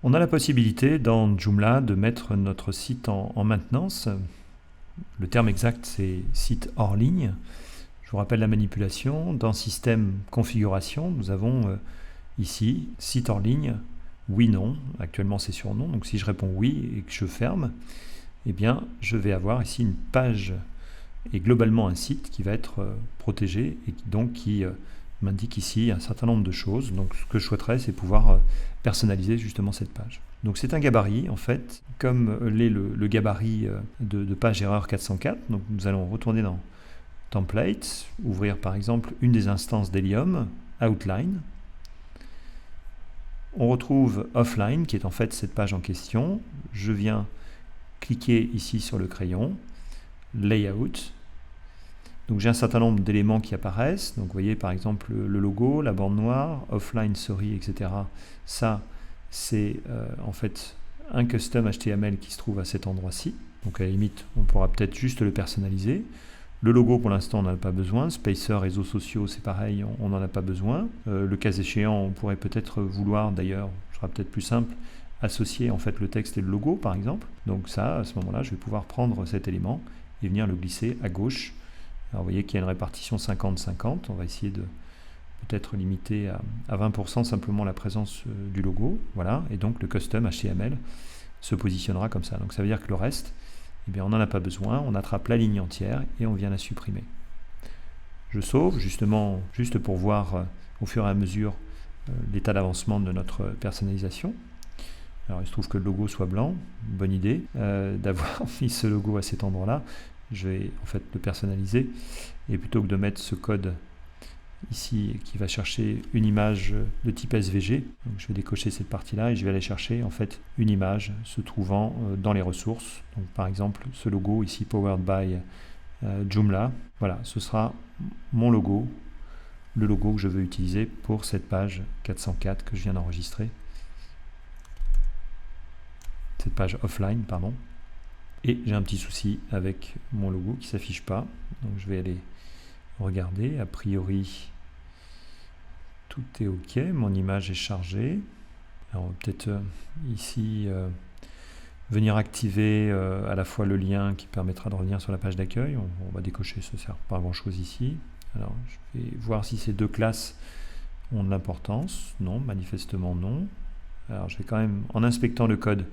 On a la possibilité dans Joomla de mettre notre site en maintenance. Le terme exact, c'est site hors ligne. Je vous rappelle la manipulation. Dans Système Configuration, nous avons ici site hors ligne, oui, non. Actuellement, c'est sur non. Donc si je réponds oui et que je ferme, eh bien, je vais avoir ici une page et globalement un site qui va être protégé et qui m'indique ici un certain nombre de choses. Donc ce que je souhaiterais, c'est pouvoir personnaliser justement cette page. Donc c'est un gabarit en fait, comme l'est le gabarit de page erreur 404. Donc nous allons retourner dans Template, ouvrir par exemple une des instances d'Helium, Outline. On retrouve Offline, qui est en fait cette page en question. Je viens cliquer ici sur le crayon, Layout. Donc j'ai un certain nombre d'éléments qui apparaissent. Donc vous voyez par exemple le logo, la bande noire, Offline, Sorry, etc. Ça, c'est en fait un custom HTML qui se trouve à cet endroit-ci. Donc à la limite, on pourra peut-être juste le personnaliser. Le logo, pour l'instant, on n'en a pas besoin. Spacer, réseaux sociaux, c'est pareil, on n'en a pas besoin. Le cas échéant, on pourrait peut-être vouloir, d'ailleurs, ce sera peut-être plus simple, associer en fait le texte et le logo, par exemple. Donc ça, à ce moment-là, je vais pouvoir prendre cet élément et venir le glisser à gauche. Alors vous voyez qu'il y a une répartition 50-50. On va essayer de peut-être limiter à 20% simplement la présence du logo. Voilà. Et donc le custom HTML se positionnera comme ça. Donc ça veut dire que le reste, eh bien, on n'en a pas besoin. On attrape la ligne entière et on vient la supprimer. Je sauve justement, juste pour voir au fur et à mesure l'état d'avancement de notre personnalisation. Alors il se trouve que le logo soit blanc, bonne idée d'avoir mis ce logo à cet endroit-là. Je vais en fait le personnaliser et plutôt que de mettre ce code ici qui va chercher une image de type SVG, donc je vais décocher cette partie-là et je vais aller chercher en fait une image se trouvant dans les ressources. Donc par exemple ce logo ici Powered by Joomla. Voilà, ce sera mon logo, le logo que je veux utiliser pour cette page 404 que je viens d'enregistrer. Cette page offline, pardon. Et j'ai un petit souci avec mon logo qui ne s'affiche pas. Donc je vais aller regarder. A priori, tout est OK. Mon image est chargée. Alors peut-être ici venir activer à la fois le lien qui permettra de revenir sur la page d'accueil. On va décocher, ça ne sert pas à grand chose ici. Alors je vais voir si ces deux classes ont de l'importance. Non, manifestement non. Alors je vais quand même, en inspectant le code,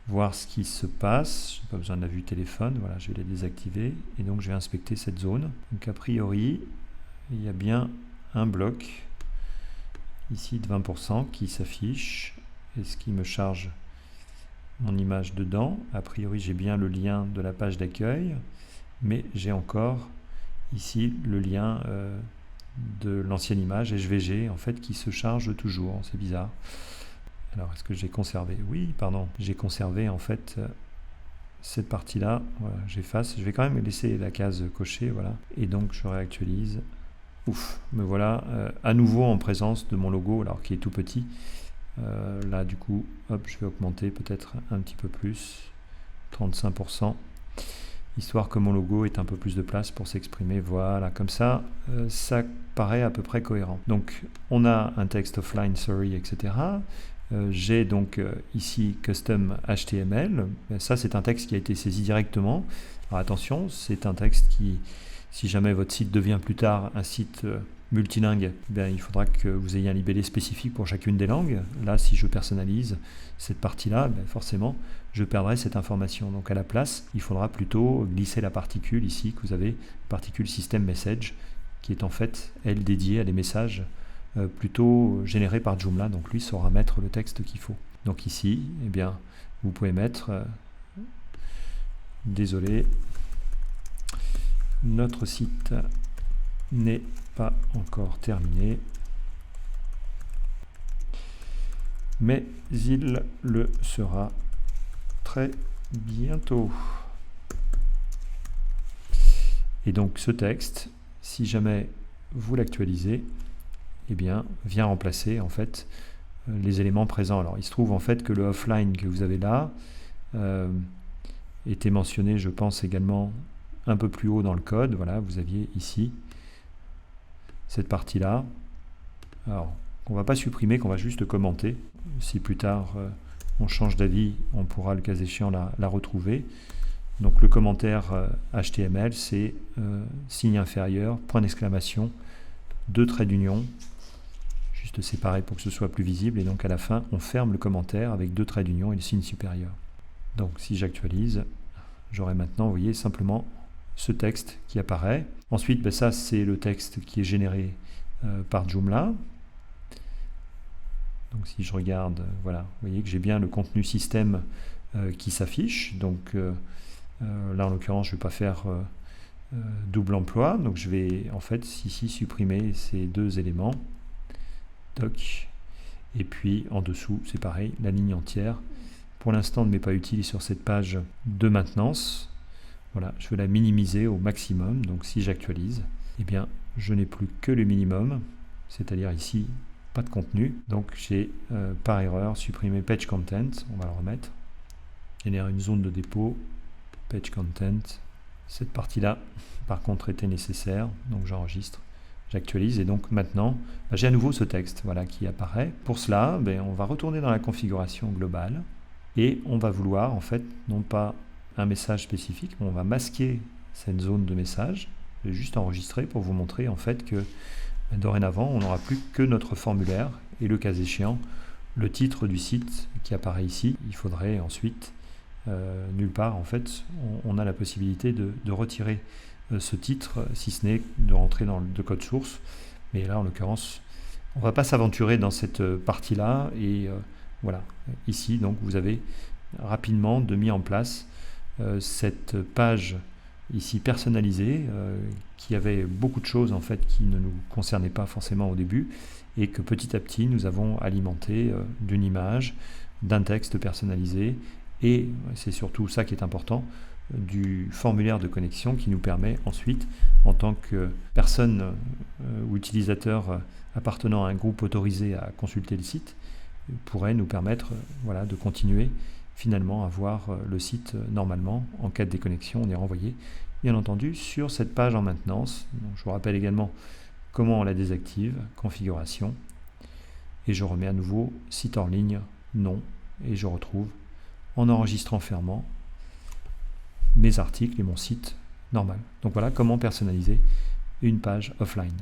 voir ce qui se passe. Je n'ai pas besoin de la vue téléphone. Voilà, je vais les désactiver. Et donc je vais inspecter cette zone. Donc a priori, il y a bien un bloc ici de 20% qui s'affiche. Est-ce qu'il me charge mon image dedans? A priori, j'ai bien le lien de la page d'accueil, mais j'ai encore ici le lien de l'ancienne image SVG en fait qui se charge toujours. C'est bizarre. Alors, est-ce que j'ai conservé? Oui, pardon. J'ai conservé en fait cette partie-là. Voilà, j'efface. Je vais quand même laisser la case cochée. Voilà. Et donc, je réactualise. Ouf, me voilà à nouveau en présence de mon logo, alors qui est tout petit. Là, du coup, hop, je vais augmenter peut-être un petit peu plus, 35%, histoire que mon logo ait un peu plus de place pour s'exprimer. Voilà, comme ça, ça paraît à peu près cohérent. Donc, on a un texte offline, sorry, etc. J'ai donc ici Custom HTML. Ça, c'est un texte qui a été saisi directement. Alors attention, c'est un texte qui, si jamais votre site devient plus tard un site multilingue, bien, il faudra que vous ayez un libellé spécifique pour chacune des langues. Là, si je personnalise cette partie-là, bien, forcément, je perdrai cette information. Donc à la place, il faudra plutôt glisser la particule ici, que vous avez, particule system message, qui est en fait, elle, dédiée à des messages plutôt généré par Joomla, donc lui saura mettre le texte qu'il faut. Donc ici, eh bien, vous pouvez mettre désolé, notre site n'est pas encore terminé, mais il le sera très bientôt. Et donc ce texte, si jamais vous l'actualisez, eh bien, vient remplacer en fait les éléments présents. Alors, il se trouve en fait que le offline que vous avez là était mentionné, je pense, également un peu plus haut dans le code. Voilà, vous aviez ici cette partie-là. Alors, qu'on ne va pas supprimer, qu'on va juste commenter. Si plus tard on change d'avis, on pourra le cas échéant la retrouver. Donc le commentaire HTML, c'est signe inférieur, point d'exclamation, 2 traits d'union, juste séparés pour que ce soit plus visible, et donc à la fin on ferme le commentaire avec 2 traits d'union et le signe supérieur. Donc si j'actualise, j'aurai maintenant, vous voyez, simplement ce texte qui apparaît. Ensuite, ça c'est le texte qui est généré par Joomla. Donc si je regarde, voilà, vous voyez que j'ai bien le contenu système qui s'affiche. Donc là en l'occurrence, je ne vais pas faire double emploi, donc je vais en fait ici supprimer ces 2 éléments. Doc. Et puis en dessous, c'est pareil, la ligne entière. Pour l'instant, ne m'est pas utile sur cette page de maintenance. Voilà, je vais la minimiser au maximum. Donc si j'actualise, eh bien, je n'ai plus que le minimum, c'est-à-dire ici, pas de contenu. Donc j'ai par erreur supprimé page content. On va le remettre. Générer une zone de dépôt, page content. Cette partie-là, par contre, était nécessaire. Donc j'enregistre. J'actualise et donc maintenant j'ai à nouveau ce texte, voilà, qui apparaît. Pour cela, on va retourner dans la configuration globale et on va vouloir en fait non pas un message spécifique, mais on va masquer cette zone de message. Je vais juste enregistrer pour vous montrer en fait que dorénavant on n'aura plus que notre formulaire et le cas échéant le titre du site qui apparaît ici. Il faudrait ensuite nulle part en fait on a la possibilité de retirer ce titre, si ce n'est de rentrer dans le code source. Mais là, en l'occurrence, on ne va pas s'aventurer dans cette partie-là. Et voilà, ici, donc, vous avez rapidement mis en place cette page ici personnalisée qui avait beaucoup de choses en fait qui ne nous concernaient pas forcément au début et que petit à petit, nous avons alimenté d'une image, d'un texte personnalisé et c'est surtout ça qui est important, du formulaire de connexion qui nous permet ensuite, en tant que personne ou utilisateur appartenant à un groupe autorisé à consulter le site, pourrait nous permettre voilà, de continuer finalement à voir le site normalement. En cas de déconnexion, on est renvoyé bien entendu sur cette page en maintenance. Donc, je vous rappelle également comment on la désactive, configuration, et je remets à nouveau site en ligne, non, et je retrouve en enregistrant fermant mes articles et mon site normal. Donc voilà comment personnaliser une page offline.